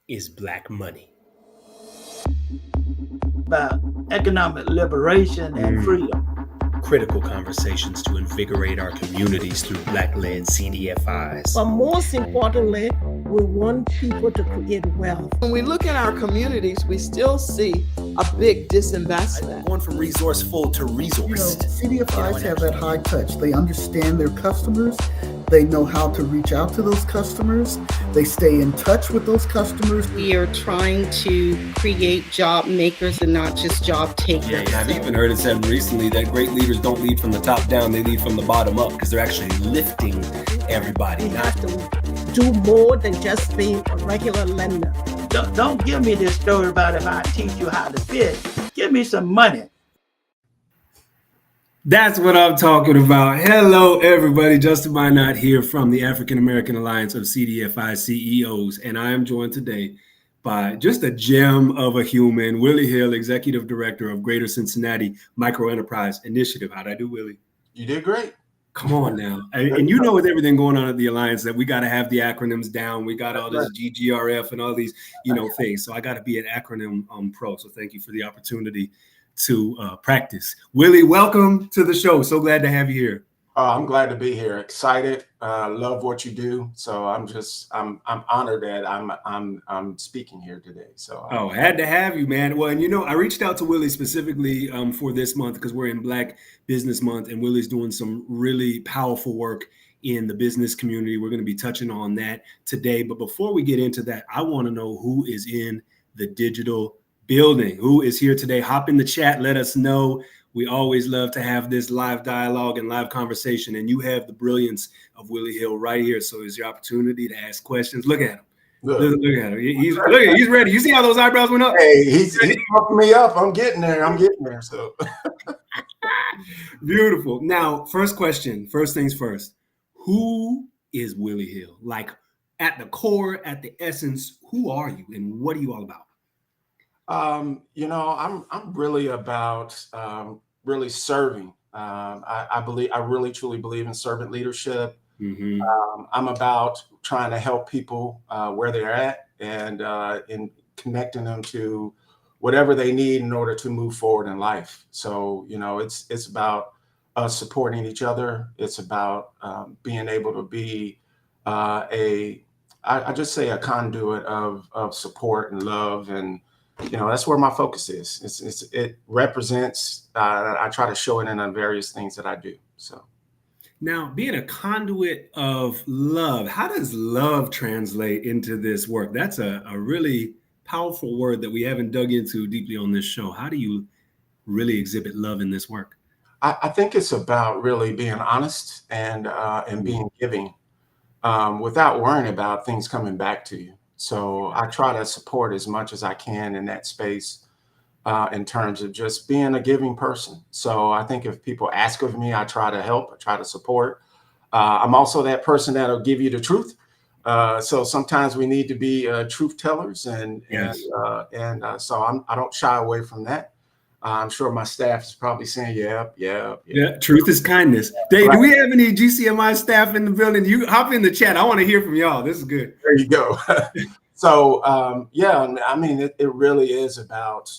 is Black money? About economic liberation and Mm. freedom. Critical conversations to invigorate our communities through Black-led CDFIs. But most importantly, we want people to create wealth. When we look at our communities, we still see a big disinvestment. Going from resourceful to resourced. CDFIs have that high touch. They understand their customers. They know how to reach out to those customers. They stay in touch with those customers. We are trying to create job makers and not just job takers. Yeah, I've even heard it said recently that great leaders don't lead from the top down, they lead from the bottom up because they're actually lifting everybody. We have to do more than just being a regular lender. Don't give me this story about if I teach you how to fish. Give me some money. That's what I'm talking about. Hello, everybody. Justin Minott here from the African American Alliance of CDFI CEOs, and I am joined today by just a gem of a human, Willie Hill, Executive Director of Greater Cincinnati Microenterprise Initiative. How'd I do, Willie? You did great. Come on now. And you know, with everything going on at the Alliance, that we got to have the acronyms down. We got all this GGRF and all these, things. So I got to be an acronym pro. So thank you for the opportunity to practice. Willie, welcome to the show. So glad to have you here. I'm glad to be here. Excited. Love what you do. So I'm honored that I'm speaking here today. So had to have you, man. Well, and I reached out to Willie specifically for this month because we're in Black Business Month, and Willie's doing some really powerful work in the business community. We're going to be touching on that today. But before we get into that, I want to know who is in the digital building, who is here today. Hop in the chat. Let us know. We always love to have this live dialogue and live conversation, and you have the brilliance of Willie Hill right here. So it's your opportunity to ask questions. Look at him. Look at him. He's ready. You see how those eyebrows went up? Hey, he's pumping me up. I'm getting there. So beautiful. Now, first question. First things first. Who is Willie Hill? Like at the core, at the essence, who are you, and what are you all about? I'm really about really serving. I really truly believe in servant leadership. Mm-hmm. I'm about trying to help people where they're at and in connecting them to whatever they need in order to move forward in life. So, it's about us supporting each other. It's about being able to be I just say a conduit of support and love, and that's where my focus is. It represents, I try to show it in the various things that I do. So now, being a conduit of love, how does love translate into this work? That's a really powerful word that we haven't dug into deeply on this show. How do you really exhibit love in this work? I think it's about really being honest and being giving without worrying about things coming back to you. So I try to support as much as I can in that space in terms of just being a giving person. So I think if people ask of me, I try to help, I try to support. I'm also that person that'll give you the truth. So sometimes we need to be truth tellers, and so I don't shy away from that. I'm sure my staff is probably saying, yeah. Truth is kindness. Dave, do we have any GCMI staff in the building? You hop in the chat. I want to hear from y'all. This is good. There you go. So, I mean, it really is about,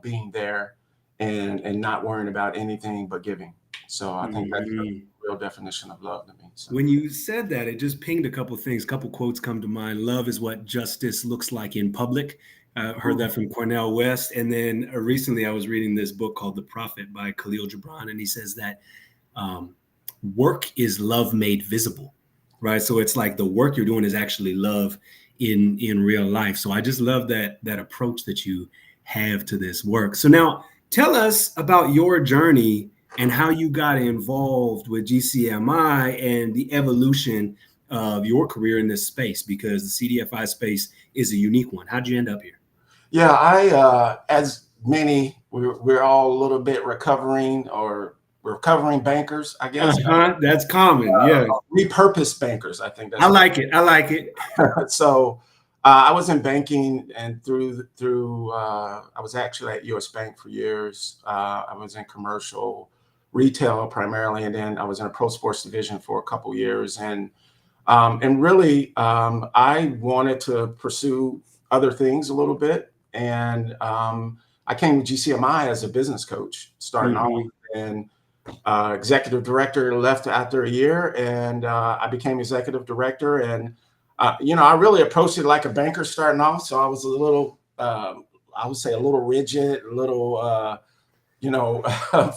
being there and not worrying about anything but giving. So I think that's the real definition of love to me. So. When you said that, it just pinged a couple of things. A couple quotes come to mind. Love is what justice looks like in public. Heard that from Cornel West. And then recently I was reading this book called The Prophet by Khalil Gibran. And he says that work is love made visible, right? So it's like the work you're doing is actually love in real life. So I just love that approach that you have to this work. So now tell us about your journey and how you got involved with GCMI and the evolution of your career in this space, because the CDFI space is a unique one. How'd you end up here? Yeah, as many, we're all a little bit recovering bankers, I guess. That's common. Yeah. Repurposed bankers, I think. I like it. So I was in banking, and through I was actually at US Bank for years. I was in commercial retail primarily, and then I was in a pro sports division for a couple years. And really, I wanted to pursue other things a little bit. And I came to GCMI as a business coach, starting off, and executive director left after a year, and I became executive director. And I really approached it like a banker starting off. So I was a little, I would say, a little rigid, a little,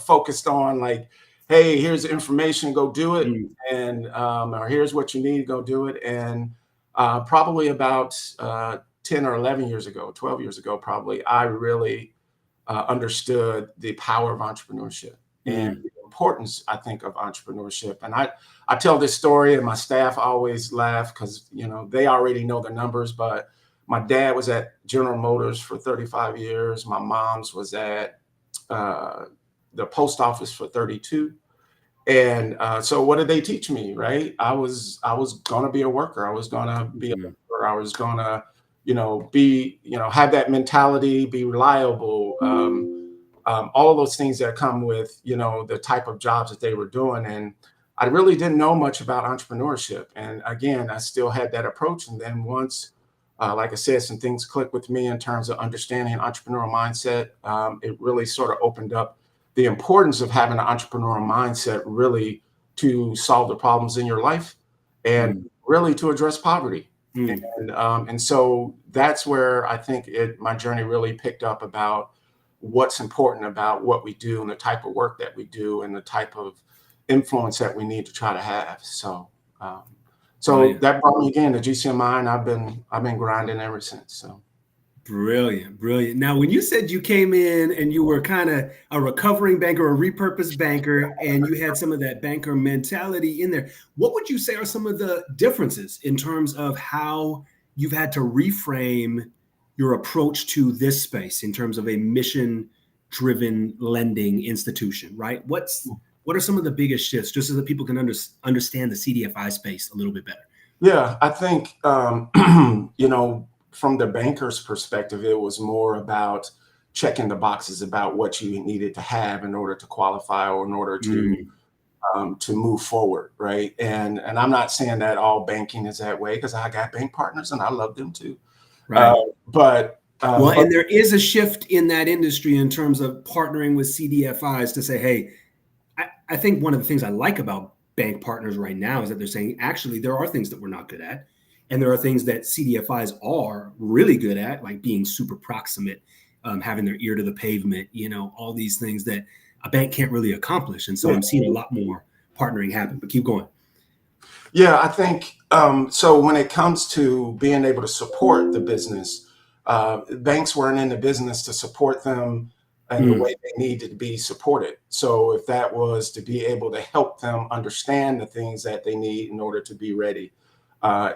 focused on like, hey, here's the information, go do it, and or here's what you need, go do it. And probably about 10 or 11 years ago, 12 years ago, probably, I really understood the power of entrepreneurship and the importance, I think, of entrepreneurship. And I tell this story, and my staff always laugh because, they already know the numbers, but my dad was at General Motors for 35 years. My mom's was at the post office for 32. And so what did they teach me, right? I was going to be a worker. I was going to be a worker. I was going to, be, have that mentality, be reliable, all of those things that come with, the type of jobs that they were doing. And I really didn't know much about entrepreneurship. And again, I still had that approach. And then once, like I said, some things clicked with me in terms of understanding entrepreneurial mindset. It really sort of opened up the importance of having an entrepreneurial mindset, really to solve the problems in your life and really to address poverty. And so that's where I think my journey really picked up about what's important about what we do and the type of work that we do and the type of influence that we need to try to have. So, that brought me again to GCMI, and I've been grinding ever since. So. Brilliant. Now, when you said you came in and you were kind of a recovering banker, a repurposed banker, and you had some of that banker mentality in there, what would you say are some of the differences in terms of how you've had to reframe your approach to this space in terms of a mission-driven lending institution, right? What are some of the biggest shifts, just so that people can understand the CDFI space a little bit better? Yeah, I think, from the banker's perspective, it was more about checking the boxes about what you needed to have in order to qualify or in order to move forward, right? And I'm not saying that all banking is that way, because I got bank partners and I love them too. Right. And there is a shift in that industry in terms of partnering with CDFIs to say, hey, I think one of the things I like about bank partners right now is that they're saying, actually, there are things that we're not good at. And there are things that CDFIs are really good at, like being super proximate, having their ear to the pavement, all these things that a bank can't really accomplish. And so I'm seeing a lot more partnering happen, but keep going. Yeah, I think, so when it comes to being able to support the business, banks weren't in the business to support them in the way they needed to be supported. So if that was to be able to help them understand the things that they need in order to be ready,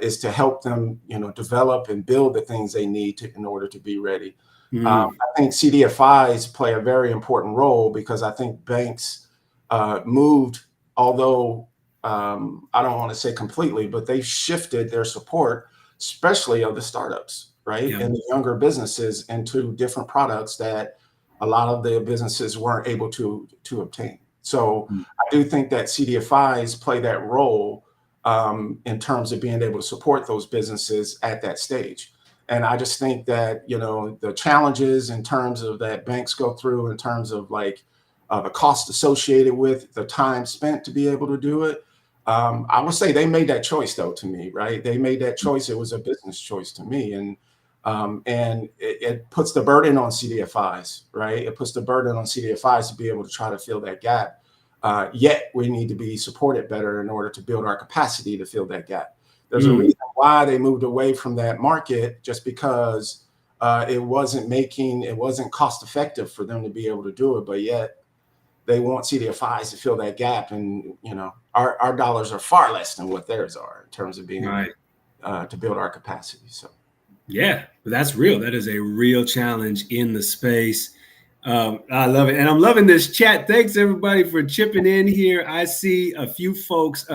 is to help them, develop and build the things they need in order to be ready. I think CDFIs play a very important role, because I think banks moved, although I don't want to say completely, but they shifted their support, especially of the startups, right? And the younger businesses, into different products that a lot of the businesses weren't able to obtain. So I do think that CDFIs play that role in terms of being able to support those businesses at that stage. And I just think that, the challenges in terms of that banks go through, in terms of like the cost associated with the time spent to be able to do it. I would say they made that choice, though, to me, right? They made that choice. It was a business choice to me. And it puts the burden on CDFIs, right? It puts the burden on CDFIs to be able to try to fill that gap. Yet we need to be supported better in order to build our capacity to fill that gap. There's a reason why they moved away from that market, just because it wasn't cost effective for them to be able to do it. But yet they want CDFIs to fill that gap. And, our dollars are far less than what theirs are in terms of being able to build our capacity. So. Yeah, but that's real. That is a real challenge in the space. I love it. And I'm loving this chat. Thanks, everybody, for chipping in here. I see a few folks.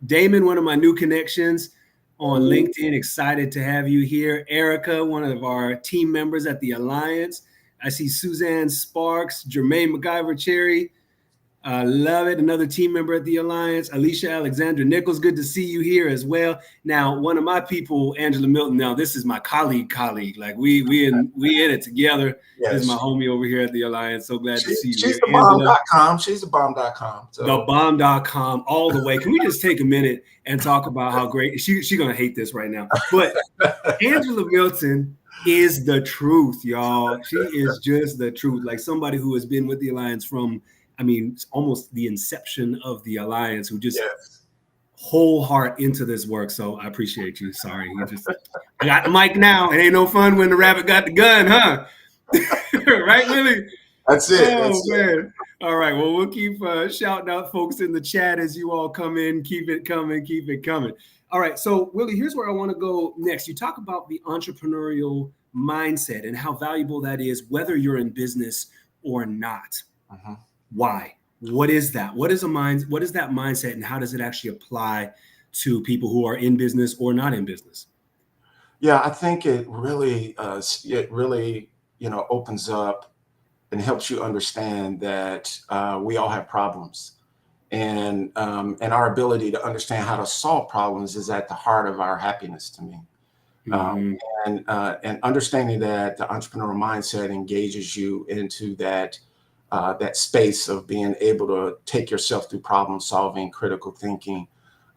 Damon, one of my new connections on LinkedIn, excited to have you here. Erica, one of our team members at the Alliance. I see Suzanne Sparks, Jermaine MacGyver Cherry. I love it. Another team member at the Alliance, Alicia Alexandra Nichols. Good to see you here as well. Now, one of my people, Angela Milton. Now, this is my colleague. Like we in it together. Yes. This is my homie over here at the Alliance. So glad to see you. She's here, the bomb.com. She's the bomb.com. So. The bomb.com all the way. Can we just take a minute and talk about how great she's gonna hate this right now? But Angela Milton is the truth, y'all. She is just the truth. Like somebody who has been with the Alliance from, I mean, almost the inception of the Alliance, who just whole heart into this work. So I appreciate you. Sorry, I got the mic now. It ain't no fun when the rabbit got the gun, huh? Right, Willie? That's it. Oh, man. All right. Well, we'll keep shouting out folks in the chat as you all come in. Keep it coming. Keep it coming. All right. So, Willie, here's where I want to go next. You talk about the entrepreneurial mindset and how valuable that is, whether you're in business or not. Uh-huh. Why? What is that? What is that mindset, and how does it actually apply to people who are in business or not in business? Yeah, I think it really, opens up and helps you understand that we all have problems, and our ability to understand how to solve problems is at the heart of our happiness, to me. And understanding that the entrepreneurial mindset engages you into that space of being able to take yourself through problem solving, critical thinking,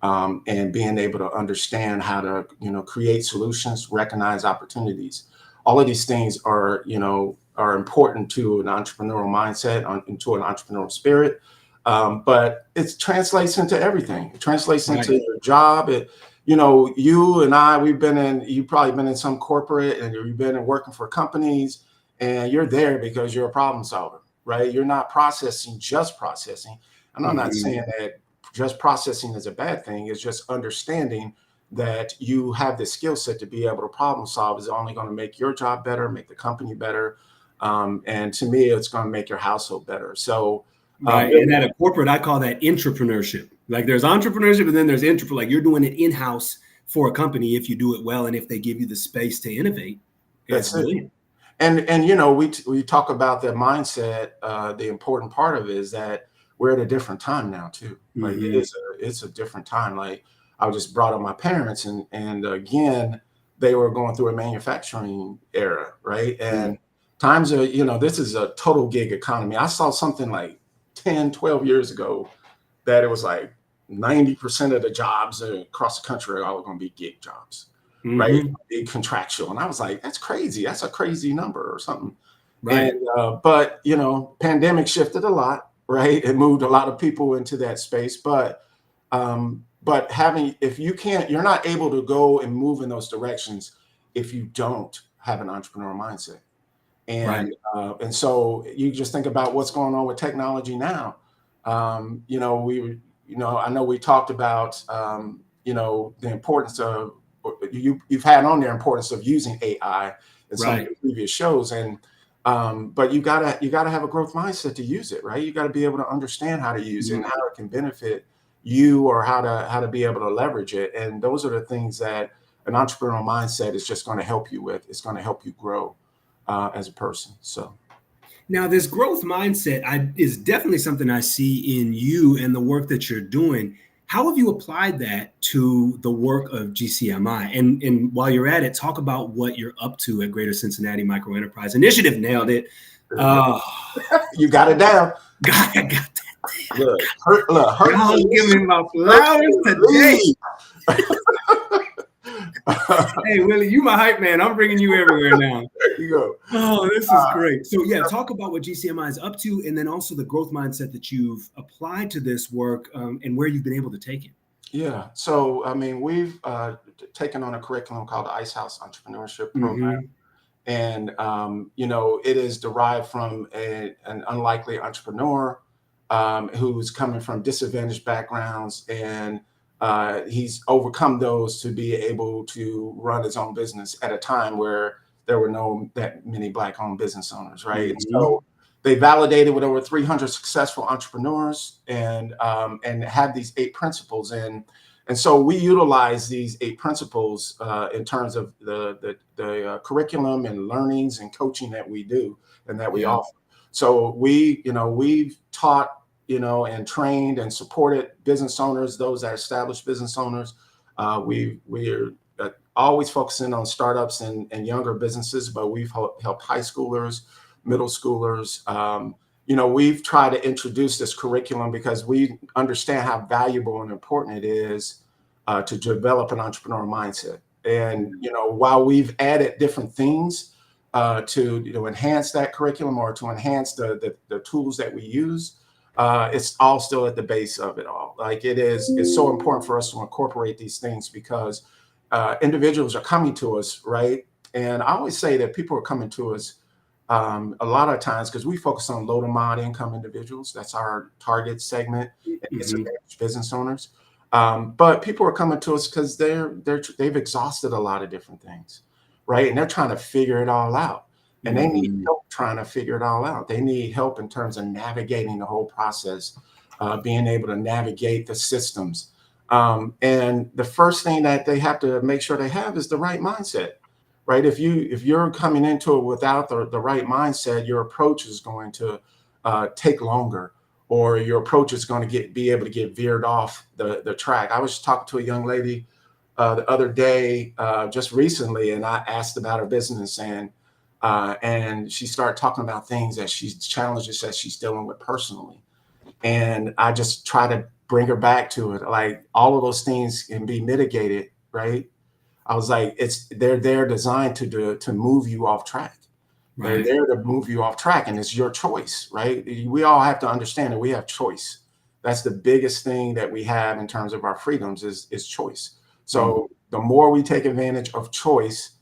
and being able to understand how to, create solutions, recognize opportunities. All of these things are important to an entrepreneurial mindset, into an entrepreneurial spirit. But it translates into everything. It translates into your job. You and I, you've probably been in some corporate, and you've been working for companies, and you're there because you're a problem solver. Right? You're not just processing. And I'm not saying that just processing is a bad thing. It's just understanding that you have the skill set to be able to problem solve is only going to make your job better, make the company better. And to me, it's going to make your household better. So, and at a corporate, I call that intrapreneurship. Like there's entrepreneurship and then there's intrapreneur. Like you're doing it in-house for a company if you do it well and if they give you the space to innovate. It's brilliant. And we talk about that mindset. The important part of it is that we're at a different time now too. Like it's a different time. Like I just brought up my parents, and again, they were going through a manufacturing era, right? And times are, this is a total gig economy. I saw something like 10, 12 years ago that it was like 90% of the jobs across the country are all going to be gig jobs. Right, big contractual, and I was like, "That's crazy. That's a crazy number or something." Right. And, but pandemic shifted a lot, right? It moved a lot of people into that space. But if you're not able to go and move in those directions if you don't have an entrepreneurial mindset. And and so you just think about what's going on with technology now. I know we talked about the importance of. You've had on there importance of using AI in some of the previous shows, and but you gotta have a growth mindset to use it, right? You got to be able to understand how to use it and how it can benefit you, or how to be able to leverage it. And those are the things that an entrepreneurial mindset is just going to help you with. It's going to help you grow as a person. So. Now, this growth mindset is definitely something I see in you and the work that you're doing. How have you applied that to the work of GCMI? And while you're at it, talk about what you're up to at Greater Cincinnati Microenterprise Initiative. Nailed it. You got it down. I got that. Look, y'all give me my flowers today. Hey, Willie, you my hype man. I'm bringing you everywhere now. There you go. Oh, this is great. So yeah, talk about what GCMI is up to, and then also the growth mindset that you've applied to this work, and where you've been able to take it. Yeah. So, I mean, we've taken on a curriculum called the Ice House Entrepreneurship Program. And, it is derived from an unlikely entrepreneur who's coming from disadvantaged backgrounds, and he's overcome those to be able to run his own business at a time where there were that many Black-owned business owners, right? And so they validated with over 300 successful entrepreneurs, and have these 8 principles. And so we utilize these 8 principles in terms of the curriculum and learnings and coaching that we do and that we offer. So we've taught and trained and supported business owners, those that are established business owners. We're always focusing on startups and younger businesses, but we've helped high schoolers, middle schoolers. We've tried to introduce this curriculum because we understand how valuable and important it is to develop an entrepreneurial mindset. And, while we've added different things to enhance that curriculum or to enhance the tools that we use, it's all still at the base of it all. Like it's so important for us to incorporate these things because individuals are coming to us, right? And I always say that people are coming to us a lot of times because we focus on low to moderate income individuals. That's our target segment. It's business owners. But people are coming to us because they've exhausted a lot of different things, right? And they're trying to figure it all out. And they need help trying to figure it all out. They need help in terms of navigating the whole process, being able to navigate the systems. And the first thing that they have to make sure they have is the right mindset, right? If you're coming into it without the right mindset, your approach is going to take longer, or your approach is going to be able to get veered off the track. I was talking to a young lady the other day, just recently, and I asked about her business, and she started talking about challenges that she's dealing with personally. And I just try to bring her back to it. Like, all of those things can be mitigated, right? I was like, they're designed to move you off track. Right. They're there to move you off track, and it's your choice, right? We all have to understand that we have choice. That's the biggest thing that we have in terms of our freedoms is choice. So the more we take advantage of choice,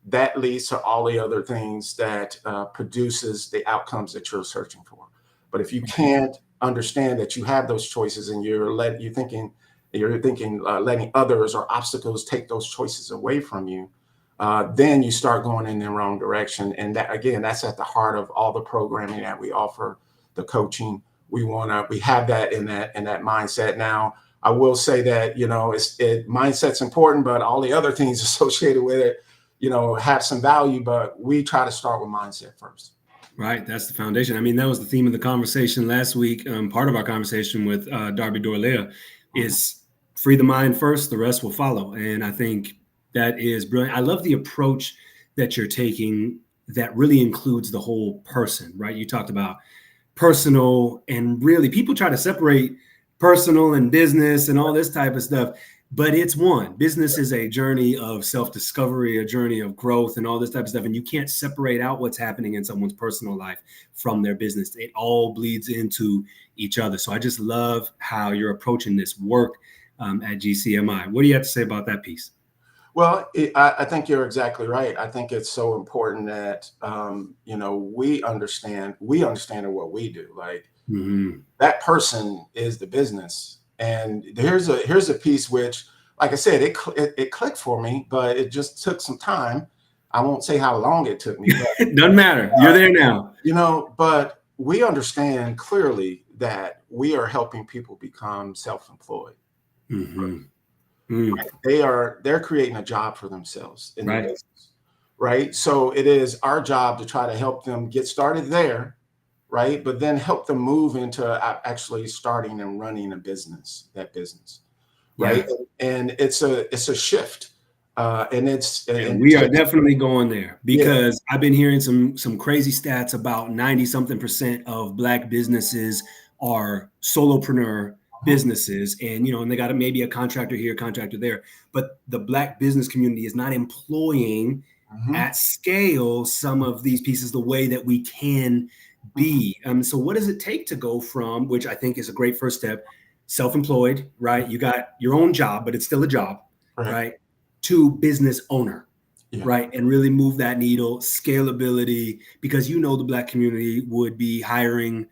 that leads to all the other things that produces the outcomes that you're searching for. But if you can't understand that you have those choices and you're thinking letting others or obstacles take those choices away from you, then you start going in the wrong direction. And that's at the heart of all the programming that we offer, the coaching. We have that in that mindset. Now, I will say that, mindset's important, but all the other things associated with it, have some value, but we try to start with mindset first. Right. That's the foundation. I mean, that was the theme of the conversation last week. Part of our conversation with Darby Dorlea is free the mind first, the rest will follow. And I think that is brilliant. I love the approach that you're taking that really includes the whole person, right? You talked about personal, and really people try to separate personal and business and all this type of stuff, but it's one. Business is a journey of self-discovery, a journey of growth and all this type of stuff. And you can't separate out what's happening in someone's personal life from their business. It all bleeds into each other. So I just love how you're approaching this work at GCMI. What do you have to say about that piece? Well, I think you're exactly right. I think it's so important that, we understand what we do. Like, that person is the business. And here's a piece which, like I said, it clicked for me, but it just took some time. I won't say how long it took me. But, doesn't matter. You're there now. But we understand clearly that we are helping people become self-employed. Right? They're creating a job for themselves in the business, right? So it is our job to try to help them get started there, right? But then help them move into actually starting and running that business, right? Yeah. And it's a shift, and we are definitely going there because I've been hearing some crazy stats about 90-something% of Black businesses are solopreneur businesses, and and they got maybe a contractor here, contractor there, but the Black business community is not employing at scale some of these pieces the way that we can be. So what does it take to go from, which I think is a great first step, self-employed, right? You got your own job, but it's still a job, right? To business owner, right? And really move that needle, scalability, because the Black community would be hiring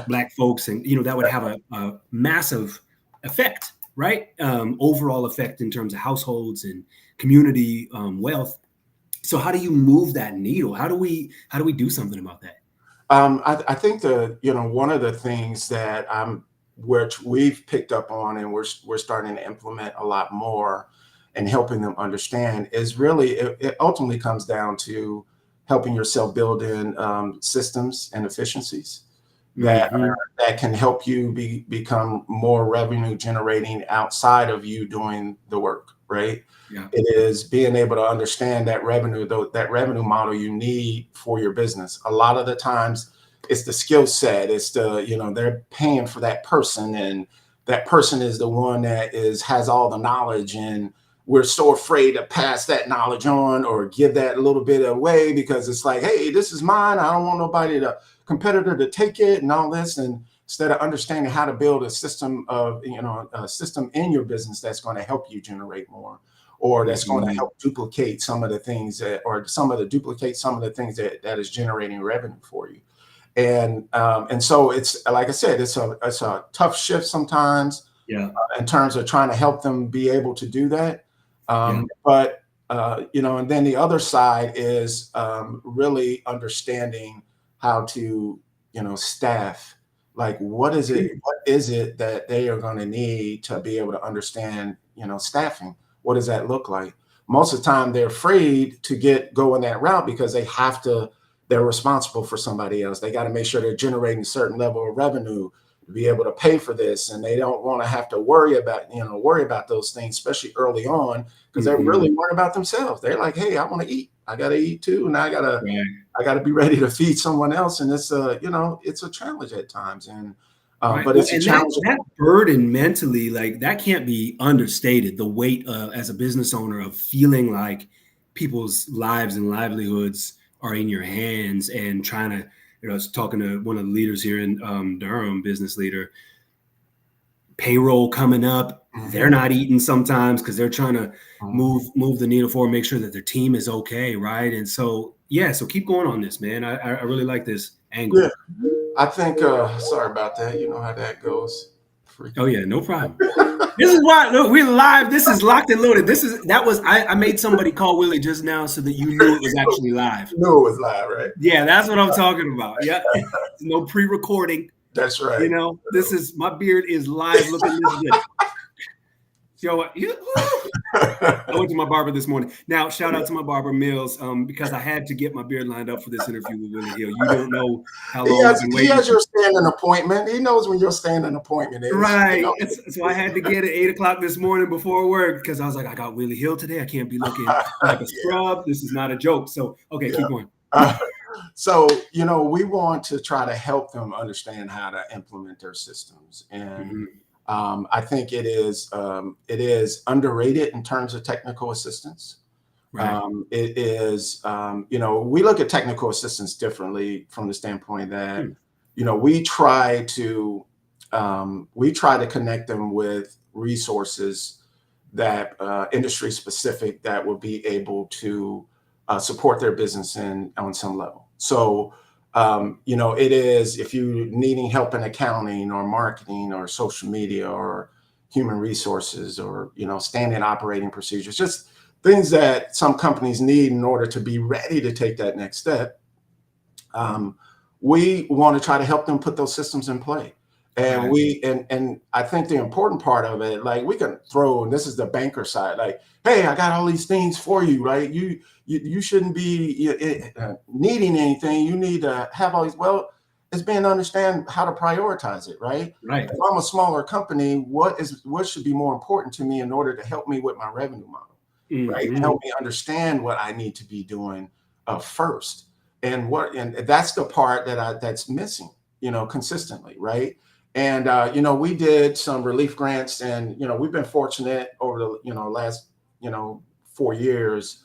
Black folks, and that would have a massive effect, right? Overall effect in terms of households and community wealth. So how do you move that needle? How do we do something about that? I think one of the things that which we've picked up on and we're starting to implement a lot more and helping them understand is really it ultimately comes down to helping yourself build in systems and efficiencies. that Mhm. that can help you become more revenue generating outside of you doing the work, right? Yeah. It is being able to understand that revenue, though, that revenue model you need for your business. A lot of the times it's the skill set, it's the, they're paying for that person, and that person is the one that has all the knowledge, and we're so afraid to pass that knowledge on or give that a little bit away because it's like, hey, this is mine. I don't want nobody competitor to take it and all this. And instead of understanding how to build a system a system in your business that's going to help you generate more, or that's going to help duplicate some of the things duplicate some of the things that is generating revenue for you. And so it's, like I said, it's a tough shift sometimes, in terms of trying to help them be able to do that. But and then the other side is really understanding how to, staff, like what is it that they are going to need to be able to understand, staffing. What does that look like? Most of the time they're afraid to go in that route because they're responsible for somebody else. They got to make sure they're generating a certain level of revenue to be able to pay for this. And they don't want to have to worry about those things, especially early on, because they're really worried about themselves. They're like, hey, I want to eat. I got to eat too. And I got to be ready to feed someone else. And it's it's a challenge at times. And, but it's a challenge. That burden mentally, like that can't be understated. The weight as a business owner of feeling like people's lives and livelihoods are in your hands, and trying to, I was talking to one of the leaders here in Durham, business leader, payroll coming up. They're not eating sometimes because they're trying to move the needle forward, make sure that their team is okay. Right. And so, so keep going on this, man. I really like this angle. Yeah. I think, sorry about that. You know how that goes. Oh yeah, no problem. This is why, look, we're live. This is locked and loaded. I made somebody call Willie just now so that you knew it was actually live. You knew it was live, right? Yeah, that's what I'm talking about. Yeah. No pre-recording. That's right. This is, my beard is live looking this good. So I went to my barber this morning. Now, shout out to my barber Mills, because I had to get my beard lined up for this interview with Willie Hill. You don't know how long he has your standing appointment. He knows when your standing appointment is. Right. So I had to get it 8:00 this morning before work because I was like, I got Willie Hill today. I can't be looking like a scrub. This is not a joke. So, okay, keep going. So, we want to try to help them understand how to implement their systems. And I think it is underrated in terms of technical assistance. Right. It is, we look at technical assistance differently from the standpoint that, we try to connect them with resources that industry specific that will be able to support their business on some level. So, it is, if you're needing help in accounting or marketing or social media or human resources or, standard operating procedures, just things that some companies need in order to be ready to take that next step. We want to try to help them put those systems in play. And and I think the important part of it, like we can throw, and this is the banker side, like, hey, I got all these things for you, right? You shouldn't be needing anything. You need to have all these. Well, it's being to understand how to prioritize it, right? Right. If I'm a smaller company, what should be more important to me in order to help me with my revenue model, right? Help me understand what I need to be doing first, and that's the part that's missing, consistently, right? And we did some relief grants, and we've been fortunate over the last 4 years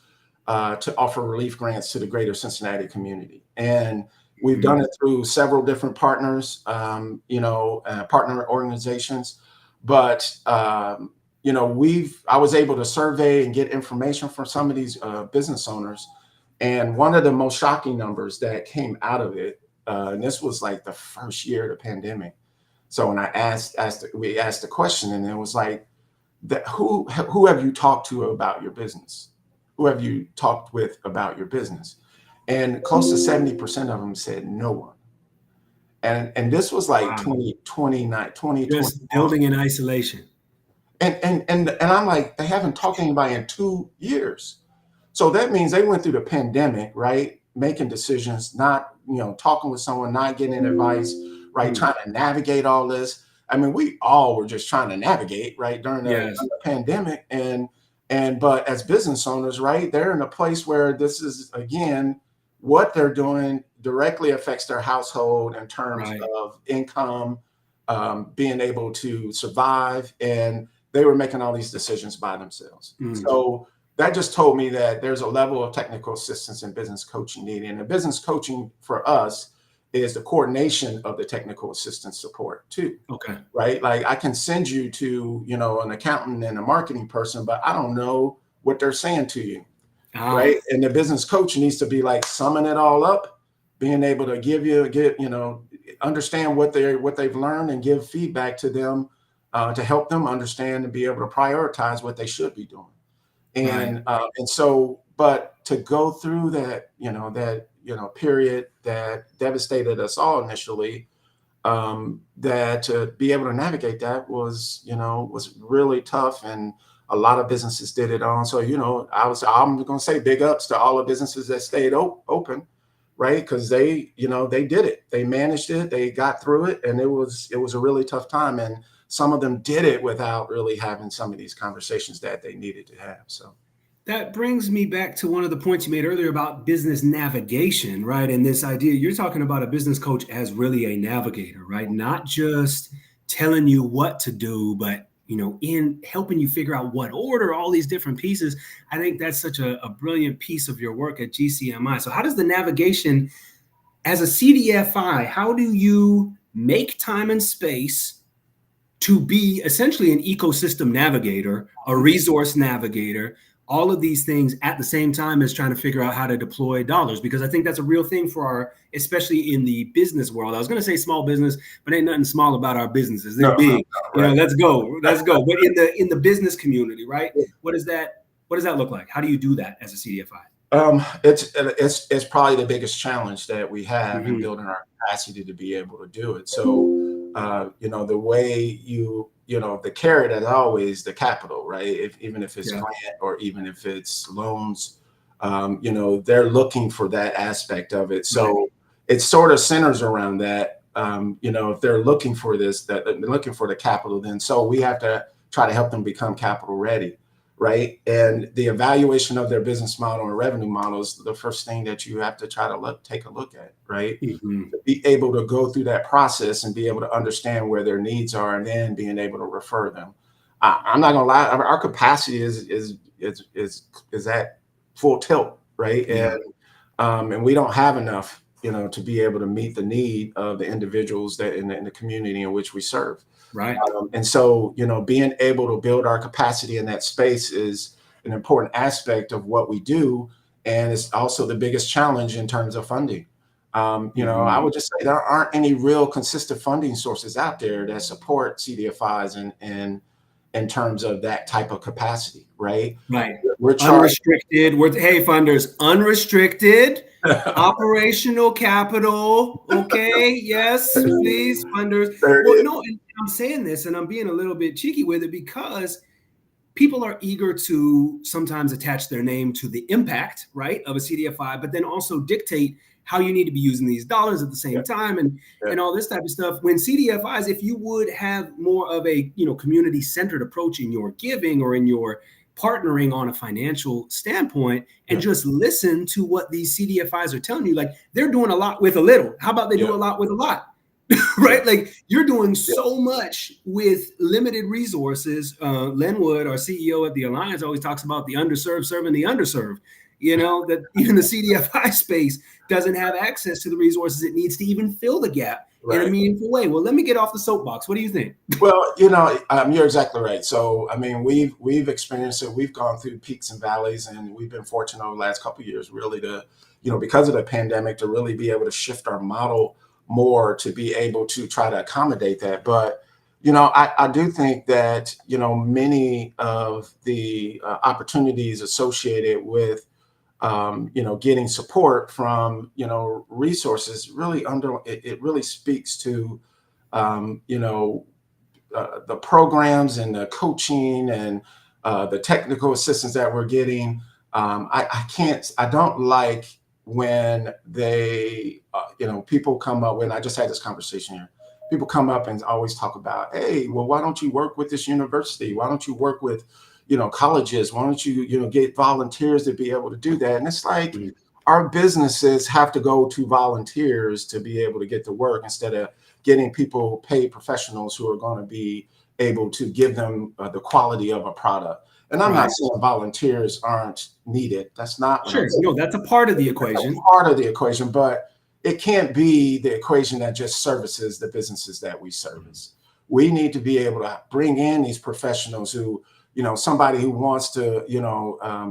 to offer relief grants to the greater Cincinnati community, and we've done it through several different partners, partner organizations. But I was able to survey and get information from some of these business owners, and one of the most shocking numbers that came out of it, and this was like the first year of the pandemic. So when we asked the question, and it was like, who have you talked to about your business? Who have you talked with about your business? And close to 70% of them said no one. And this was like 2020. Just building in isolation. And I'm like, they haven't talked to anybody in 2 years. So that means they went through the pandemic, right? Making decisions, not, talking with someone, not getting advice, right? Trying to navigate all this. I mean, we all were just trying to navigate, right, during Yes. the pandemic. But as business owners, right, they're in a place where this is, again, what they're doing directly affects their household in terms Right. of income, being able to survive. And they were making all these decisions by themselves. So that just told me that there's a level of technical assistance and business coaching needed. And the business coaching for us is the coordination of the technical assistance support too. Okay. Right? Like I can send you to, an accountant and a marketing person, but I don't know what they're saying to you. Right. And the business coach needs to be like summing it all up, being able to understand what they've learned and give feedback to them to help them understand and be able to prioritize what they should be doing. And but to go through that, period that devastated us all initially, that to be able to navigate that was really tough, and a lot of businesses did it on. So, I'm going to say big ups to all the businesses that stayed open, right? Because they did it, they managed it, they got through it, and it was a really tough time. And some of them did it without really having some of these conversations that they needed to have. So that brings me back to one of the points you made earlier about business navigation, right? And this idea, you're talking about a business coach as really a navigator, right? Not just telling you what to do, but, in helping you figure out what order, all these different pieces. I think that's such a brilliant piece of your work at GCMI. So how does the navigation as a CDFI, how do you make time and space to be essentially an ecosystem navigator, a resource navigator, all of these things at the same time as trying to figure out how to deploy dollars? Because I think that's a real thing for especially in the business world. I was going to say small business, but ain't nothing small about our businesses. They're big. Right. Let's go. But in the business community, right? What does that look like? How do you do that as a CDFI? It's probably the biggest challenge that we have in building our capacity to be able to do it. So, the way the carrot is always the capital, right? Even if it's grant or even if it's loans, they're looking for that aspect of it. So it sort of centers around that. If they're looking for that they're looking for the capital, then so we have to try to help them become capital ready. Right. And the evaluation of their business model and revenue model is the first thing that you have to try to take a look at. Right. To be able to go through that process and be able to understand where their needs are, and then being able to refer them. I'm not going to lie. Our capacity is at full tilt. Right. Yeah. And we don't have enough, to be able to meet the need of the individuals that in the community in which we serve. Right. And so, being able to build our capacity in that space is an important aspect of what we do. And it's also the biggest challenge in terms of funding. I would just say there aren't any real consistent funding sources out there that support CDFIs and in terms of that type of capacity. Right. Right. We're unrestricted. Hey, funders, unrestricted. Operational capital. Okay. Yes, please, funders. Well, no, and I'm saying this and I'm being a little bit cheeky with it because people are eager to sometimes attach their name to the impact, right, of a CDFI, but then also dictate how you need to be using these dollars at the same time and all this type of stuff. When CDFIs, if you would have more of a community-centered approach in your giving or in your partnering on a financial standpoint and just listen to what these CDFIs are telling you, like they're doing a lot with a little. How about they do a lot with a lot? Right? Like you're doing so much with limited resources. Len Wood, our CEO at the Alliance, always talks about the underserved serving the underserved. That even the CDFI space doesn't have access to the resources it needs to even fill the gap in a meaningful way. Well, let me get off the soapbox. What do you think? Well, you're exactly right. So, I mean, we've experienced it. We've gone through peaks and valleys, and we've been fortunate over the last couple of years, really, to, because of the pandemic, to really be able to shift our model more to be able to try to accommodate that. But, I do think that, many of the opportunities associated with getting support from, resources really it really speaks to, the programs and the coaching and the technical assistance that we're getting. I don't like when they, people come up with, I just had this conversation here. people come up and always talk about, hey, well, why don't you work with this university? Why don't you work with, colleges? Why don't you, get volunteers to be able to do that? And it's like, our businesses have to go to volunteers to be able to get the work instead of getting people, paid professionals who are going to be able to give them the quality of a product. And I'm not saying volunteers aren't needed. That's not what I'm saying. No, that's a part of the equation. Part of the equation, but it can't be the equation that just services the businesses that we service. We need to be able to bring in these professionals who, somebody who wants to,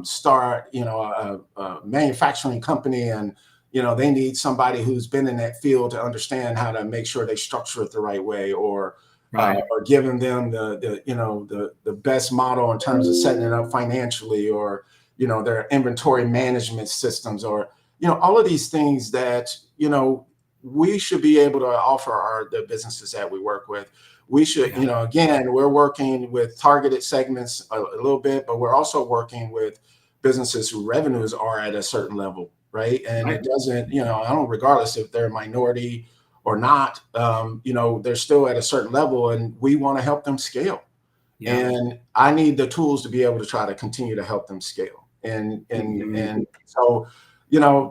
start, a manufacturing company, and, they need somebody who's been in that field to understand how to make sure they structure it the right way, or giving them the best model in terms of setting it up financially, or, their inventory management systems, or, all of these things that, we should be able to offer the businesses that we work with. We should, again, we're working with targeted segments a little bit, but we're also working with businesses whose revenues are at a certain level, right? And it doesn't, regardless if they're a minority or not, they're still at a certain level, and we want to help them scale. Yeah. And I need the tools to be able to try to continue to help them scale. And so,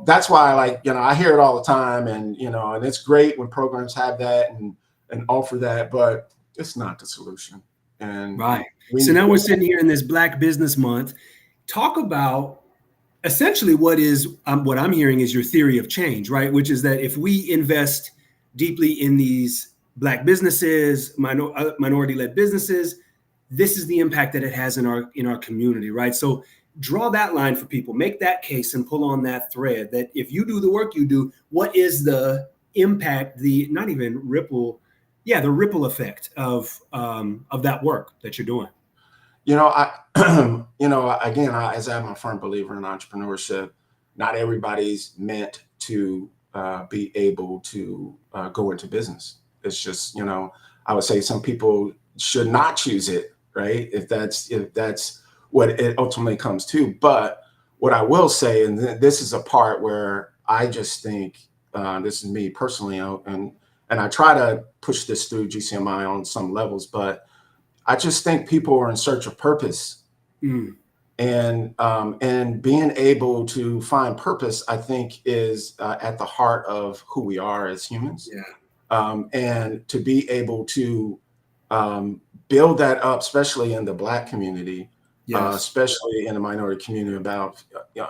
that's why I hear it all the time, and, and it's great when programs have that and offer that, but it's not the solution. And so now we're sitting here in this Black Business Month. Talk about essentially what I'm hearing is your theory of change, right? Which is that if we invest deeply in these Black businesses, minority-led businesses, this is the impact that it has in our community, right? So draw that line for people, make that case, and pull on that thread that if you do the work you do, what is the impact, the ripple effect of that work that you're doing? As I'm a firm believer in entrepreneurship, not everybody's meant to be able to go into business. It's just, I would say some people should not choose it, right? If that's what it ultimately comes to. But what I will say, and this is a part where I just think, this is me personally, and I try to push this through GCMI on some levels, but I just think people are in search of purpose. And being able to find purpose, I think, is at the heart of who we are as humans. And to be able to build that up, especially in the Black community, especially in the minority community, about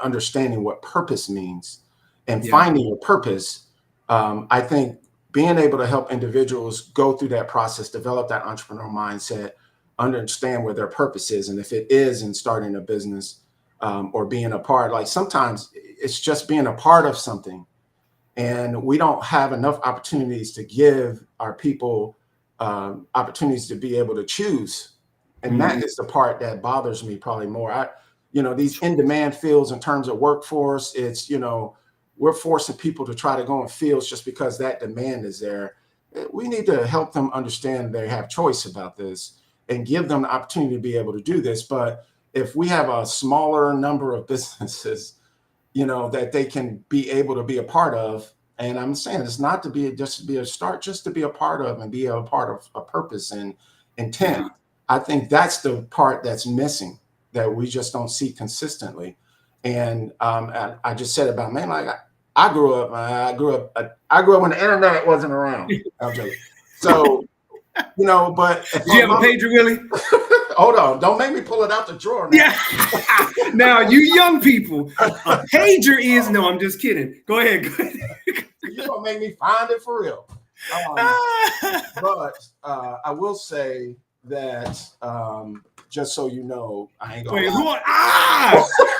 understanding what purpose means and finding your purpose. I think being able to help individuals go through that process, develop that entrepreneurial mindset, understand where their purpose is. And if it is in starting a business or being a part, like sometimes it's just being a part of something. And we don't have enough opportunities to give our people opportunities to be able to choose. And that is the part that bothers me probably more. These in-demand fields in terms of workforce, it's, we're forcing people to try to go in fields just because that demand is there. We need to help them understand they have choice about this and give them the opportunity to be able to do this. But if we have a smaller number of businesses, that they can be able to be a part of, and I'm saying it's not to be just to be a start, just to be a part of and be a part of a purpose and intent. Yeah. I think that's the part that's missing, that we just don't see consistently. And I just said about, man, like I grew up when the internet wasn't around. I'm joking. So, but did you have a pager, Willie? Hold on, don't make me pull it out the drawer now. Yeah. Now, you young people, a pager is no. I'm just kidding. Go ahead. You're gonna make me find it for real. But I will say that just so you know, I ain't gonna.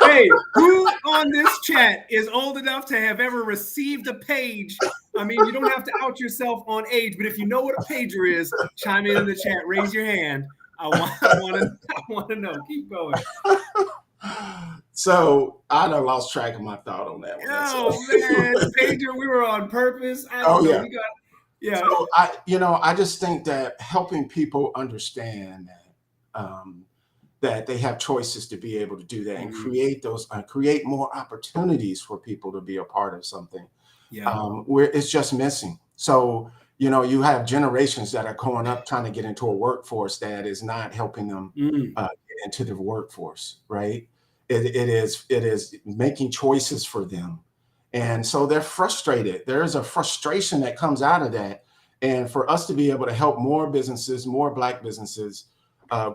Hey, who on this chat is old enough to have ever received a page? I mean, you don't have to out yourself on age, but if you know what a pager is, chime in the chat. Raise your hand. I want to know. Keep going. So I done lost track of my thought on that one. Oh man, pager, we were on purpose. Yeah. So I just think that helping people understand that that they have choices to be able to do that and create more opportunities for people to be a part of something. Where it's just missing. So you know, you have generations that are growing up trying to get into a workforce that is not helping them get into the workforce, right? It is making choices for them. And so they're frustrated. There is a frustration that comes out of that. And for us to be able to help more businesses, more Black businesses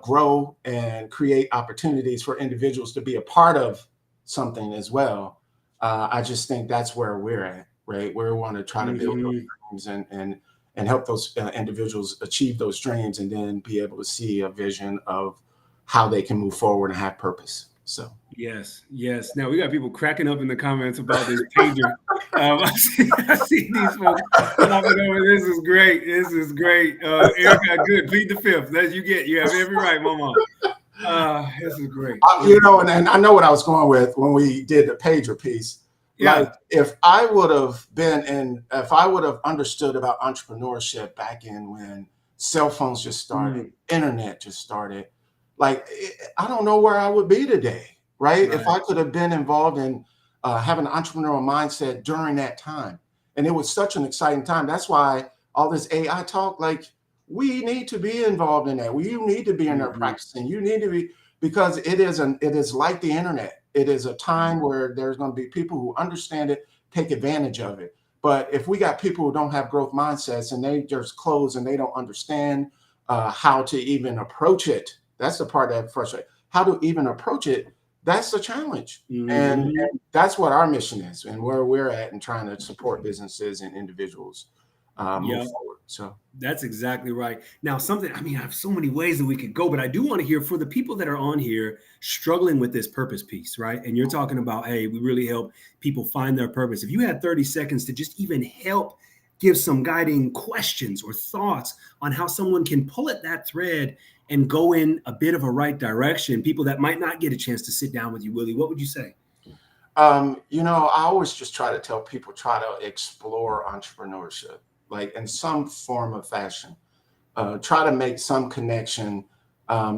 grow and create opportunities for individuals to be a part of something as well, I just think that's where we're at, right? We want to try to build those dreams and help those individuals achieve those dreams, and then be able to see a vision of how they can move forward and have purpose. So yes. Now we got people cracking up in the comments about this pager. I see these folks popping over. This is great. Erica, good. Plead the fifth. You have every right, Mama. This is great. You know, and I know what I was going with when we did the pager piece. Yeah. Like, if I would have understood about entrepreneurship back in when cell phones just started, internet just started, like, I don't know where I would be today, right? If I could have been involved in having an entrepreneurial mindset during that time. And it was such an exciting time. That's why all this AI talk, like, we need to be involved in that. You need to be in there practicing. You need to be, because it is like the internet. It is a time where there's going to be people who understand it, take advantage of it. But if we got people who don't have growth mindsets and they just close and they don't understand how to even approach it, that's the part that frustrates. How to even approach it, that's the challenge. And that's what our mission is, and where we're at, and trying to support businesses and individuals move forward. So that's exactly right. Now, I have so many ways that we could go, but I do want to hear for the people that are on here struggling with this purpose piece, right? And you're talking about, hey, we really help people find their purpose. If you had 30 seconds to just even help give some guiding questions or thoughts on how someone can pull at that thread and go in a bit of a right direction, people that might not get a chance to sit down with you, Willie, what would you say? You know, I always just try to tell people, try to explore entrepreneurship, like in some form of fashion. Try to make some connection,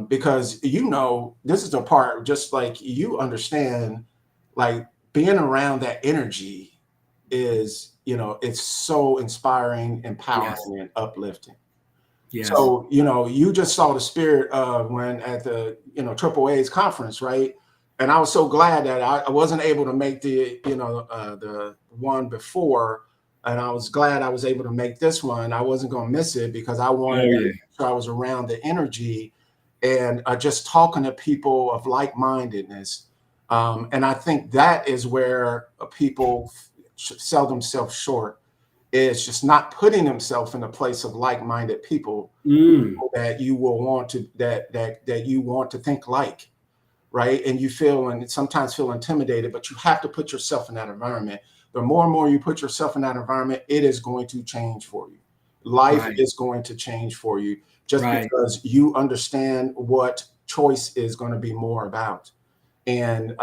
because, you know, this is the part, just like you understand, like, being around that energy is, you know, it's so inspiring, empowering, and uplifting. Yes. So, you know, you just saw the spirit of when at the, you know, AAA's conference, right? And I was so glad that I wasn't able to make the, you know, the one before, and I was glad I was able to make this one. I wasn't going to miss it because I wanted to make sure I was around the energy and just talking to people of like-mindedness. And I think that is where people sell themselves short. It's just not putting themselves in a place of like-minded people that you will want to that you want to think like, right? And you feel, and sometimes feel intimidated, but you have to put yourself in that environment. The more and more you put yourself in that environment, it is going to change for you. Life is going to change for you, just because you understand what choice is going to be more about. And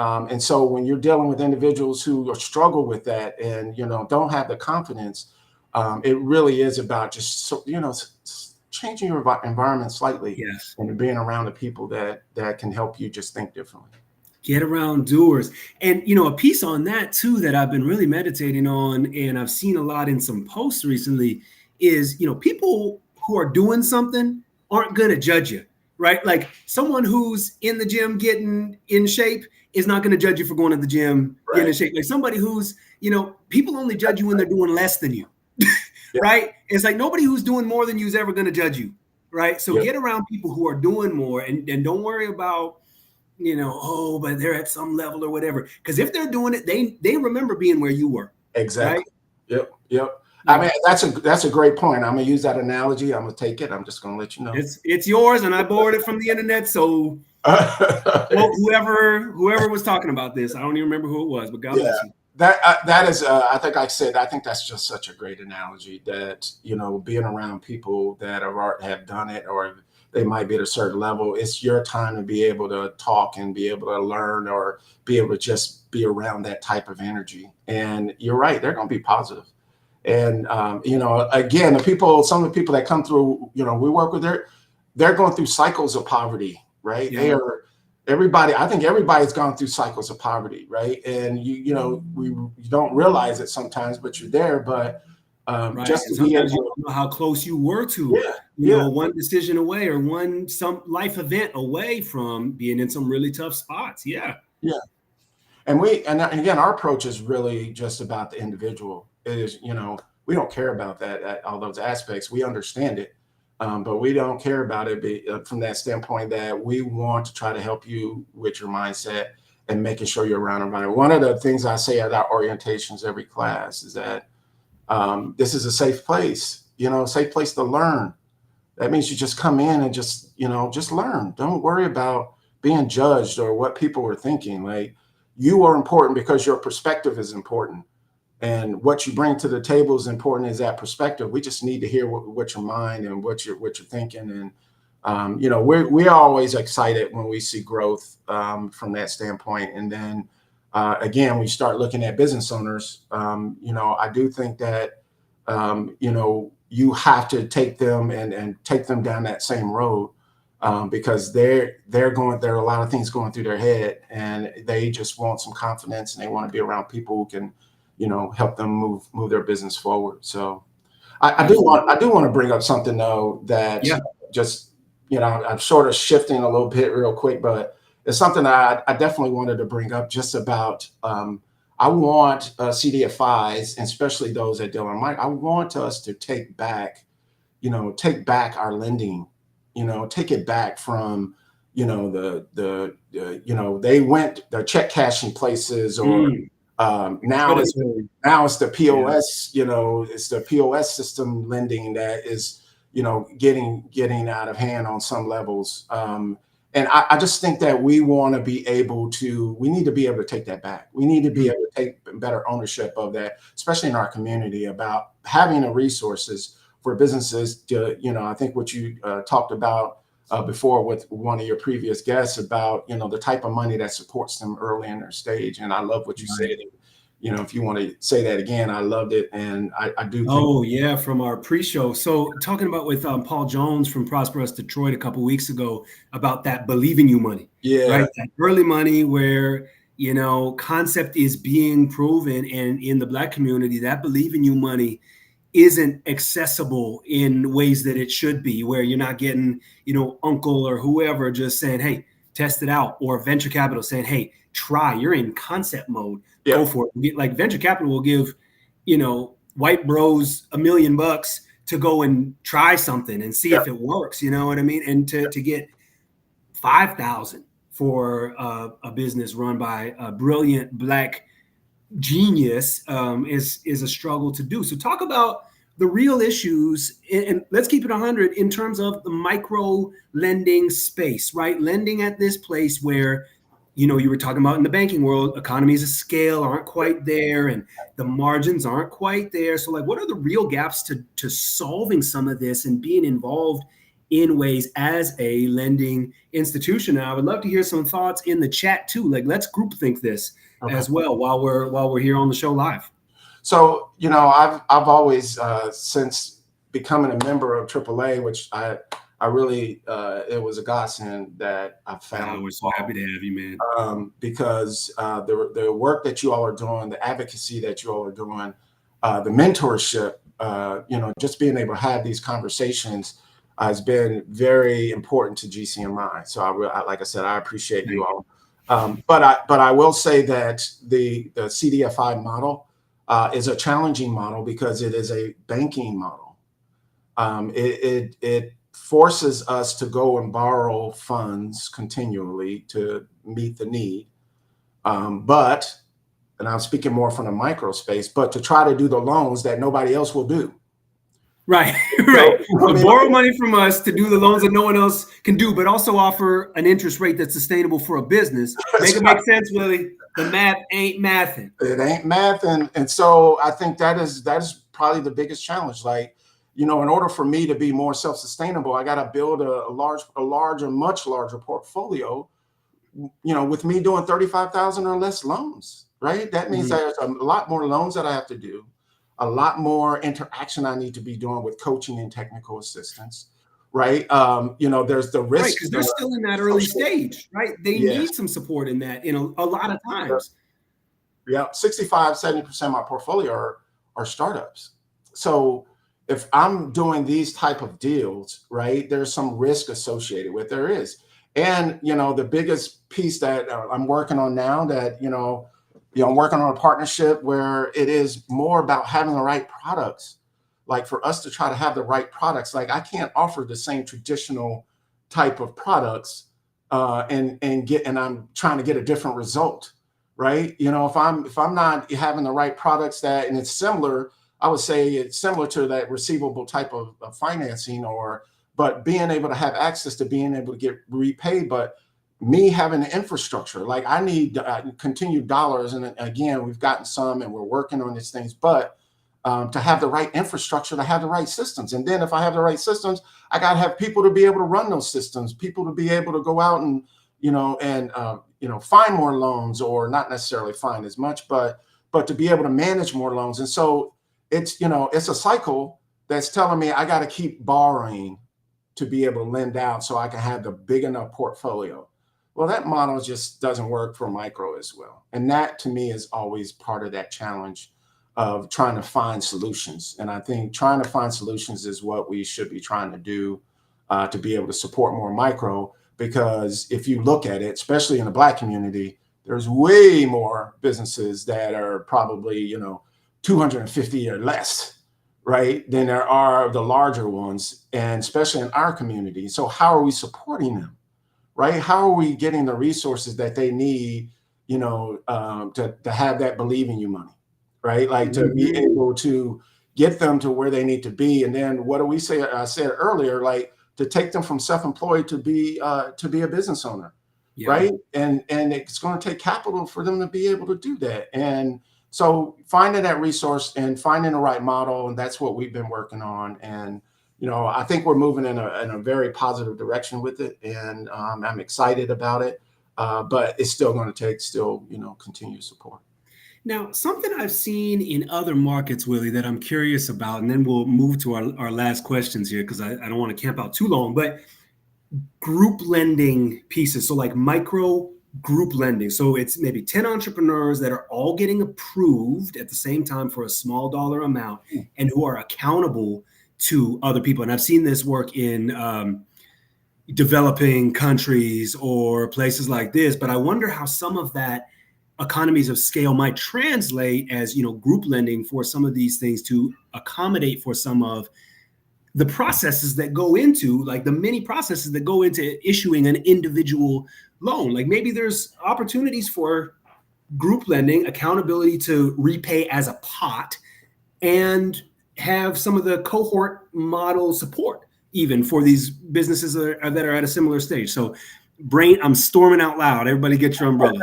so when you're dealing with individuals who struggle with that and, you know, don't have the confidence, it really is about just, you know, changing your environment slightly, and being around the people that can help you just think differently. Get around doers. And, you know, a piece on that too that I've been really meditating on, and I've seen a lot in some posts recently, is, you know, people who are doing something aren't going to judge you, right? Like, someone who's in the gym getting in shape is not going to judge you for going to the gym getting in shape. Like, somebody who's, you know, people only judge you when they're doing less than you, right? It's like nobody who's doing more than you is ever going to judge you, right? So get around people who are doing more, and don't worry about, you know, oh, but they're at some level or whatever. Because if they're doing it, they remember being where you were. Exactly. Right? Yep. I mean, that's a great point. I'm gonna use that analogy. I'm gonna take it. I'm just gonna let you know. It's yours, and I borrowed it from the internet. So whoever was talking about this, I don't even remember who it was, but God bless you. That is, I think that's just such a great analogy, that, you know, being around people that have done it, or they might be at a certain level. It's your time to be able to talk and be able to learn, or be able to just be around that type of energy. And you're right, they're going to be positive. And, you know, again, some of the people that come through, you know, we work with, they're going through cycles of poverty, right? Yeah. I think everybody's gone through cycles of poverty, right? And you know, you don't realize it sometimes, but you're there. But Right. Just And to be sometimes you able, don't know how close you were to, one decision away or some life event away from being in some really tough spots. Yeah. Yeah. And again, our approach is really just about the individual. It is, we don't care about all those aspects. We understand it, but we don't care about it from that standpoint that we want to try to help you with your mindset and making sure you're around environment. One of the things I say at our orientations every class is that this is a safe place, safe place to learn. That means you just come in and just learn. Don't worry about being judged or what people are thinking. Like, you are important because your perspective is important. And what you bring to the table is important as that perspective. We just need to hear what your mind and what you're thinking. And, we're always excited when we see growth from that standpoint. And then, again, we start looking at business owners. I do think that, you have to take them and take them down that same road because there are a lot of things going through their head, and they just want some confidence, and they want to be around people who can, help them move their business forward. So I do want to bring up something though that just, I'm sort of shifting a little bit real quick, but it's something that I definitely wanted to bring up just about, I want CDFIs, and especially those at Dillon Mike, I want us to take back our lending, take it back from, they went the check cashing places, or now it's the POS, it's the POS system lending that is, getting out of hand on some levels. And I just think that we need to be able to take that back. We need to be able to take better ownership of that, especially in our community, about having the resources for businesses to, I think what you talked about before with one of your previous guests about, the type of money that supports them early in their stage. And I love what you said. If you want to say that again, I loved it. And I do think. Oh, yeah, from our pre-show. So talking about with Paul Jones from Prosper Us Detroit a couple of weeks ago about that believing you money. Yeah. Right. That early money where, concept is being proven. And in the Black community, that believing you money isn't accessible in ways that it should be, where you're not getting, uncle or whoever just saying, hey, test it out, or venture capital saying, hey, try, you're in concept mode. Yeah. Go for it. Like venture capital will give, white bros $1 million to go and try something and see if it works. You know what I mean? And to get 5,000 for a business run by a brilliant Black genius is a struggle to do. So talk about the real issues, and let's keep it 100 in terms of the micro lending space, right? Lending at this place where, you were talking about in the banking world, economies of scale aren't quite there and the margins aren't quite there. So like, what are the real gaps to solving some of this and being involved in ways as a lending institution? And I would love to hear some thoughts in the chat too. Like, let's groupthink this as well while we're here on the show live. So, I've always, since becoming a member of AAA, which I really, it was a godsend that I found. We're so happy to have you, man. Because the work that you all are doing, the advocacy that you all are doing, the mentorship, just being able to have these conversations has been very important to GCMI. So like I said, I appreciate you all. But I will say that the CDFI model is a challenging model because it is a banking model. It forces us to go and borrow funds continually to meet the need. But, and I'm speaking more from the micro space, but to try to do the loans that nobody else will do. Right, right. So, borrow money from us to do the loans that no one else can do, but also offer an interest rate that's sustainable for a business. Make it make sense, Willie. The math ain't mathing. It ain't math. And so I think that is probably the biggest challenge. Like, in order for me to be more self-sustainable, I got to build a much larger portfolio, with me doing 35,000 or less loans, right? That means there's a lot more loans that I have to do, a lot more interaction I need to be doing with coaching and technical assistance, right? There's the risk. Right, because they're still in that early stage, right? They need some support in that, a lot of times. Yeah, 65, 70% of my portfolio are startups. so if I'm doing these type of deals, right, there's some risk associated with there is. And, the biggest piece that I'm working on now that, I'm working on a partnership where it is more about having the right products. Like for us to try to have the right products, like I can't offer the same traditional type of products and I'm trying to get a different result, right? If I'm not having the right products and it's similar, I would say it's similar to that receivable type of financing, but being able to have access to being able to get repaid, but me having the infrastructure, like I need continued dollars. And again, we've gotten some and we're working on these things, but to have the right infrastructure, to have the right systems. And then if I have the right systems, I got to have people to be able to run those systems, people to be able to go out and, find more loans, or not necessarily find as much, but to be able to manage more loans. And so it's a cycle that's telling me I got to keep borrowing to be able to lend out so I can have the big enough portfolio. Well, that model just doesn't work for micro as well. And that to me is always part of that challenge of trying to find solutions. And I think trying to find solutions is what we should be trying to do to be able to support more micro, because if you look at it, especially in the Black community, there's way more businesses that are probably, 250 or less, right, than there are the larger ones, and especially in our community. So how are we supporting them, right? How are we getting the resources that they need, to have that believe in you money, right? Like to be able to get them to where they need to be. And then what do we say? I said earlier, like to take them from self-employed to be a business owner, right? And it's going to take capital for them to be able to do that. And so finding that resource and finding the right model, and that's what we've been working on. And, I think we're moving in a very positive direction with it. And I'm excited about it, but it's still going to take continued support. Now, something I've seen in other markets, Willie, that I'm curious about, and then we'll move to our last questions here because I don't want to camp out too long, but group lending pieces. So like micro group lending. So it's maybe 10 entrepreneurs that are all getting approved at the same time for a small dollar amount and who are accountable to other people. And I've seen this work in developing countries or places like this, but I wonder how some of that economies of scale might translate as, group lending for some of these things to accommodate for some of the processes that go into, like the many processes that go into issuing an individual loan. Like maybe there's opportunities for group lending, accountability to repay as a pot, and have some of the cohort model support even for these businesses that are at a similar stage. So I'm storming out loud. Everybody get your umbrellas.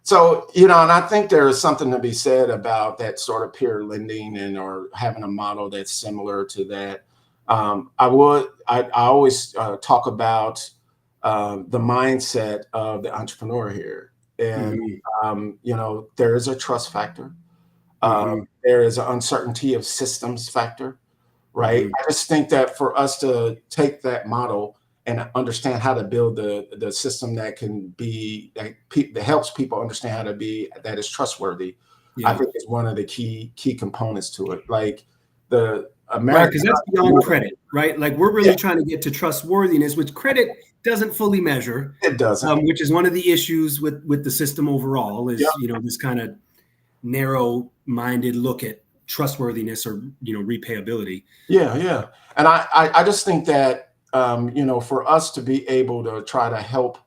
So, and I think there is something to be said about that sort of peer lending or having a model that's similar to that. I always talk about the mindset of the entrepreneur here. And, there is a trust factor. There is an uncertainty of systems factor, right? I just think that for us to take that model and understand how to build the system that can be that helps people understand how to be that is trustworthy. I think is one of the key components to it. Like the American, because that's beyond credit, right? Like we're really trying to get to trustworthiness, which credit doesn't fully measure. It doesn't, which is one of the issues with the system overall. Is this kind of narrow-minded look at trustworthiness or repayability. Yeah, and I just think that. For us to be able to try to help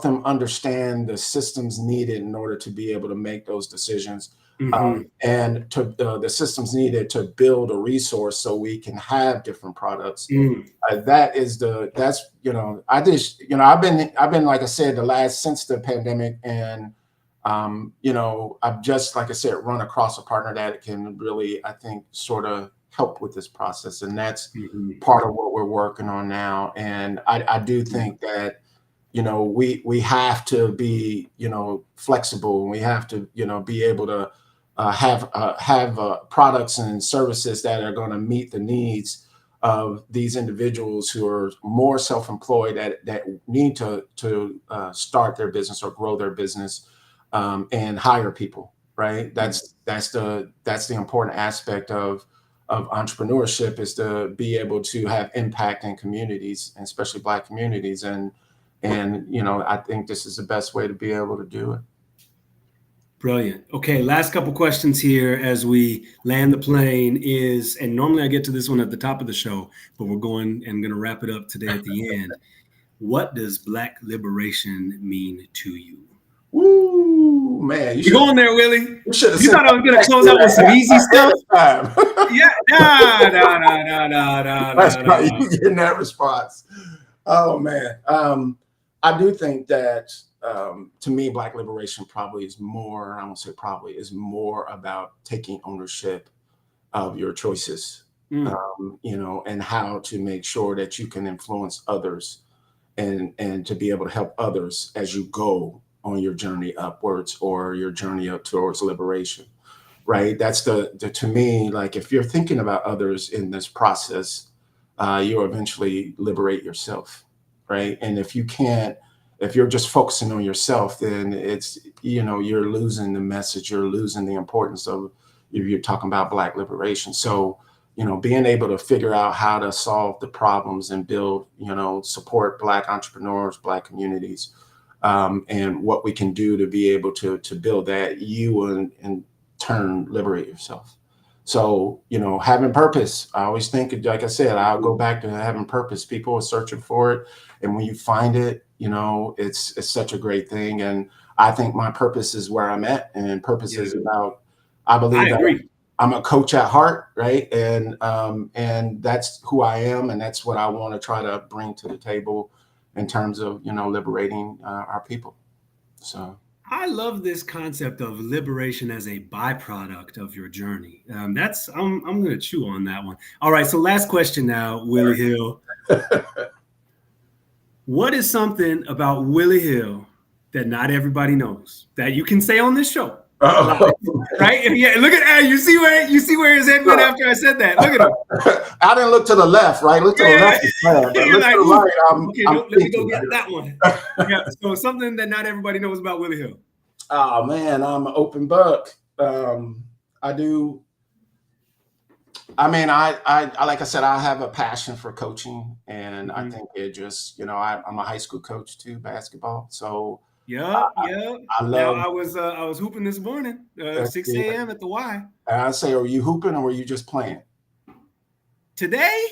them understand the systems needed in order to be able to make those decisions, and to the systems needed to build a resource so we can have different products. I've been, like I said, since the pandemic, and I've just, like I said, run across a partner that can really, I think, sort of help with this process, and that's part of what we're working on now. And I do think that we have to be flexible, and we have to be able to have products and services that are going to meet the needs of these individuals who are more self-employed that need to start their business or grow their business and hire people. right? That's the important aspect of entrepreneurship, is to be able to have impact in communities, and especially Black communities. And I think this is the best way to be able to do it. Brilliant. Okay, last couple questions here as we land the plane is, and normally I get to this one at the top of the show, but we're going to wrap it up today at the end. What does Black liberation mean to you? Woo, man! You going there, Willie? You should have. You thought I was gonna close out with some easy stuff? Yeah, no. That's right. You getting that response? Oh man, I do think that to me, Black liberation probably is more. I won't say probably is more about taking ownership of your choices. And how to make sure that you can influence others, and to be able to help others as you go on your journey upwards, or your journey up towards liberation, right? That's to me, like, if you're thinking about others in this process, you'll eventually liberate yourself, right? And if you're just focusing on yourself, then it's, you're losing the message, you're losing the importance of, if you're talking about Black liberation. So, being able to figure out how to solve the problems and build, support Black entrepreneurs, Black communities, and what we can do to be able to build that, you will in turn liberate yourself. So, having purpose, I always think, like I said, I'll go back to having purpose. People are searching for it. And when you find it, it's such a great thing. And I think my purpose is where I'm at, and purpose is about, I believe I'm a coach at heart, right? And that's who I am. And that's what I want to try to bring to the table in terms of, liberating our people. So I love this concept of liberation as a byproduct of your journey. I'm going to chew on that one. All right. So last question now, Willie Hill. What is something about Willie Hill that not everybody knows that you can say on this show? Right? Yeah. Look at you see where his head went after I said that. Look at him. I didn't look to the left, right? Look to the left. Look to the right. Let me go get that one. Yeah. So something that not everybody knows about Willie Hill. Oh man, I'm an open book. I like I said, I have a passion for coaching, and I think it just, I'm a high school coach too, basketball. So yeah. I love. Now, I was hooping this morning, 6 a.m. at the Y. I say, are you hooping or were you just playing today?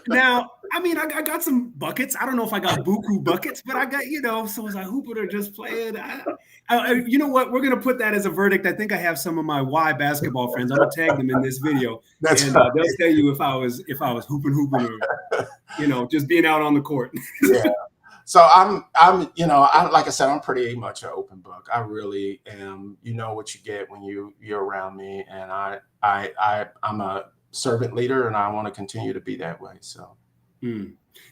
Now, I got some buckets. I don't know if I got buku buckets, but I got, so was I hooping or just playing? You know what? We're going to put that as a verdict. I think I have some of my Y basketball friends. I'm going to tag them in this video. They'll tell you if I was hooping or, just being out on the court. Yeah. So I'm, like I said, I'm pretty much an open book. I really am. You know what you get when you're around me, and I'm a servant leader, and I want to continue to be that way. So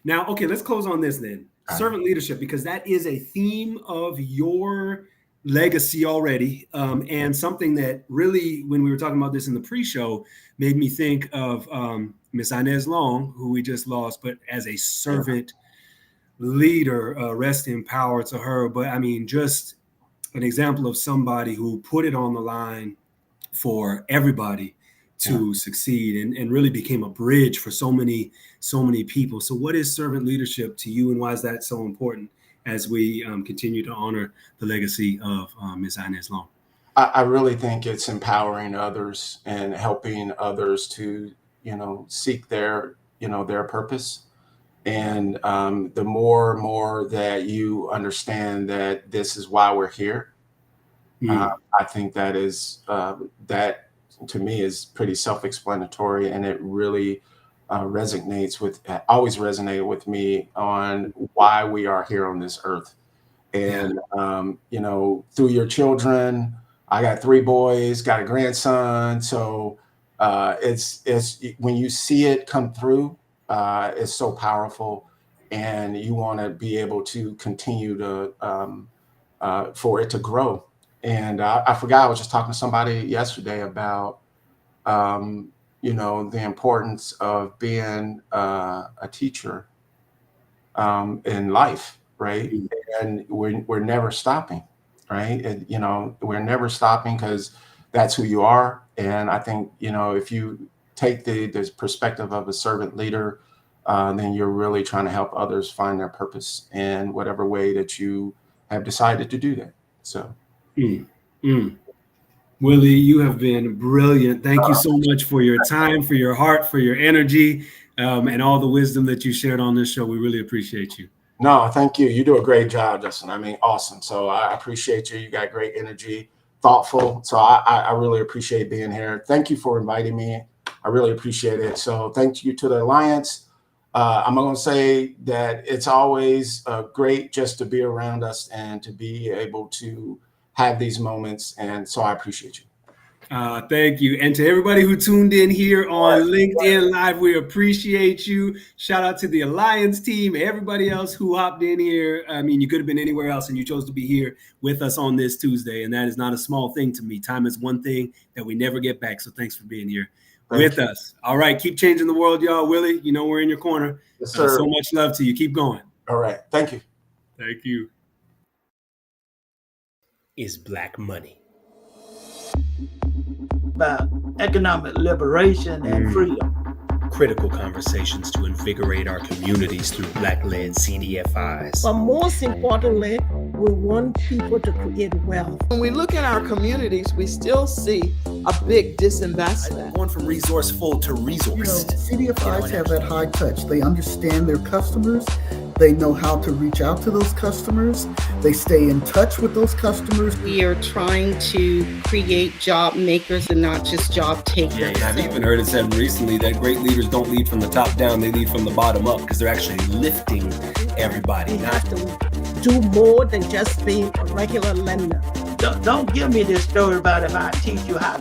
now, okay, let's close on this then. Servant leadership, because that is a theme of your legacy already, and something that really, when we were talking about this in the pre-show, made me think of Miss Inez Long, who we just lost, but as a servant leader, rest in power to her. But just an example of somebody who put it on the line for everybody to succeed, and really became a bridge for so many people. So what is servant leadership to you, and why is that so important as we continue to honor the legacy of Ms. Inez Long? I really think it's empowering others and helping others to, seek their purpose. And the more and more that you understand that this is why we're here, I think that is that to me is pretty self-explanatory, and it really always resonated with me on why we are here on this earth. And through your children, I got 3 boys, got a grandson, so it's when you see it come through, it's so powerful, and you want to be able to continue to for it to grow. And I forgot, I was just talking to somebody yesterday about, the importance of being a teacher in life, right? And we're never stopping, right? And, we're never stopping because that's who you are. And I think, if you take the perspective of a servant leader, then you're really trying to help others find their purpose in whatever way that you have decided to do that. So. Willie, you have been brilliant. Thank you so much for your time, for your heart, for your energy, and all the wisdom that you shared on this show. We really appreciate you. No, thank you. You do a great job, Justin. I mean, awesome. So I appreciate you. You got great energy, thoughtful. So I really appreciate being here. Thank you for inviting me. I really appreciate it. So thank you to the Alliance. I'm going to say that it's always great just to be around us and to be able to have these moments. And so I appreciate you. Thank you. And to everybody who tuned in here on LinkedIn Live, we appreciate you. Shout out to the Alliance team, everybody else who hopped in here. I mean, you could have been anywhere else and you chose to be here with us on this Tuesday. And that is not a small thing to me. Time is one thing that we never get back. So thanks for being here with us. All right. Keep changing the world, y'all. Willie, we're in your corner. Yes, sir. So much love to you. Keep going. All right. Thank you. Thank you. Is Black money. About economic liberation and freedom. Critical conversations to invigorate our communities through Black-led CDFIs. But most importantly, we want people to create wealth. When we look at our communities, we still see a big disinvestment. Going from resourceful to resourced. CDFIs have that high touch. They understand their customers. They know how to reach out to those customers. They stay in touch with those customers. We are trying to create job makers and not just job takers. Yeah, I've even heard it said recently that great leaders don't lead from the top down, they lead from the bottom up because they're actually lifting everybody. We have to do more than just being a regular lender. Don't give me this story about if I teach you how to